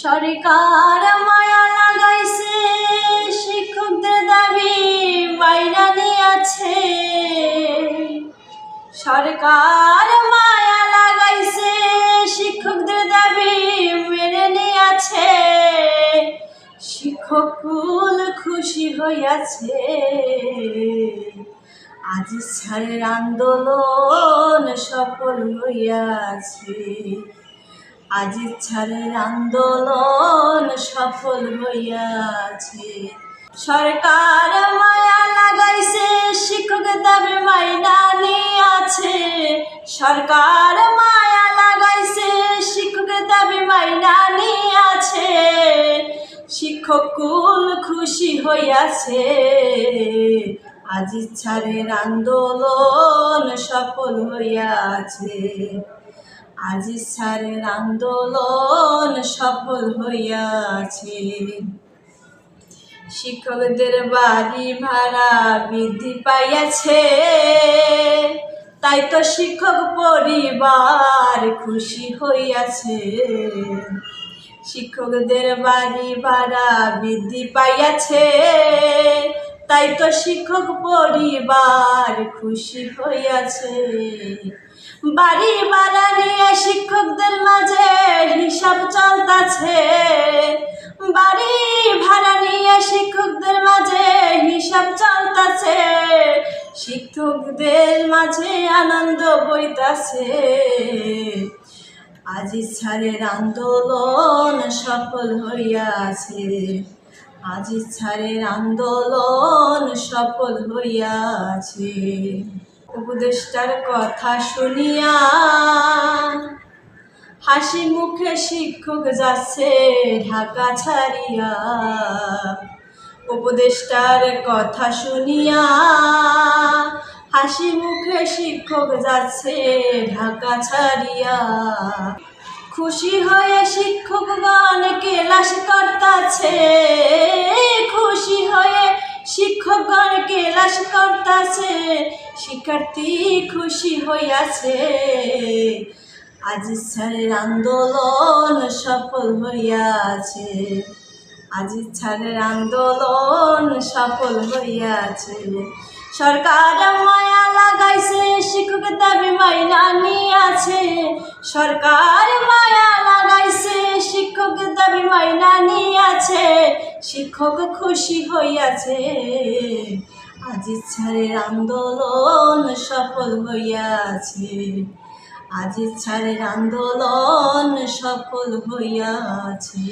সরকার মায়া লাগাইছে, শিক্ষকদের দাবি মাইনা নিয়াছে। সরকার মায়া লাগাইছে, শিক্ষকদের দাবি মেনে নিয়াছে। শিক্ষককুল খুশি হইয়াছে, আজ ছাড়ের আন্দোলন সফল হইয়াছে। আজ ছাড়ের আন্দোলন সফল হইয়াছে। সরকার মায়া লাগাইছে, শিক্ষকের দাবি মাইনা নিয়াছে। সরকার মায়া লাগাইছে, শিক্ষকের দাবি মাইনা নিয়াছে। শিক্ষককুল খুশি হইয়াছে, আজ ছাড়ের আন্দোলন সফল হইয়াছে। আজ ছাড়ের আন্দোলন সফল হইয়াছে। শিক্ষকদের বাড়ি ভাড়া বৃদ্ধি পাইয়াছে, তাই তো শিক্ষক পরিবার খুশি হইয়াছে। শিক্ষকদের বাড়ি ভাড়া বৃদ্ধি পাইয়াছে, তাই তো শিক্ষক পরিবার খুশি হইয়াছে। বাড়ি ভাড়া নিয়ে শিক্ষকদের মাঝে হিসাব চলতেছে। বাড়ি ভাড়া নিয়ে শিক্ষকদের মাঝে হিসাব চলতেছে। শিক্ষকদের মাঝে আনন্দ বইতাছে, আজ ছাড়ের আন্দোলন সফল হইয়াছে। আজ ছাড়ের আন্দোলন সফল হইয়াছে। উপদেষ্টার কথা শুনিয়া হাসি মুখে শিক্ষক যাচ্ছে ঢাকা ছাড়িয়া। উপদেষ্টার কথা শুনিয়া হাসি মুখে শিক্ষক যাচ্ছে ঢাকা ছাড়িয়া। খুশি হয়ে শিক্ষকগণ ক্লাস করতাছে, খুশি হয়ে শিক্ষকগণ ক্লাস করতাছে। শিক্ষার্থী খুশি হইয়াছে, আজ ছাড়ের আন্দোলন সফল হইয়াছে। আজ ছাড়ের আন্দোলন সফল হইয়াছে। সরকার মায়া লাগাইছে, শিক্ষকের দাবি মাইনা নিয়াছে। সরকার মায়া লাগাইছে, শিক্ষকের দাবি মাইনা নিয়াছে। শিক্ষক খুশি হইয়াছে, আজ ছাড়ের আন্দোলন সফল হইয়াছে। আজ ছাড়ের আন্দোলন সফল হইয়াছে।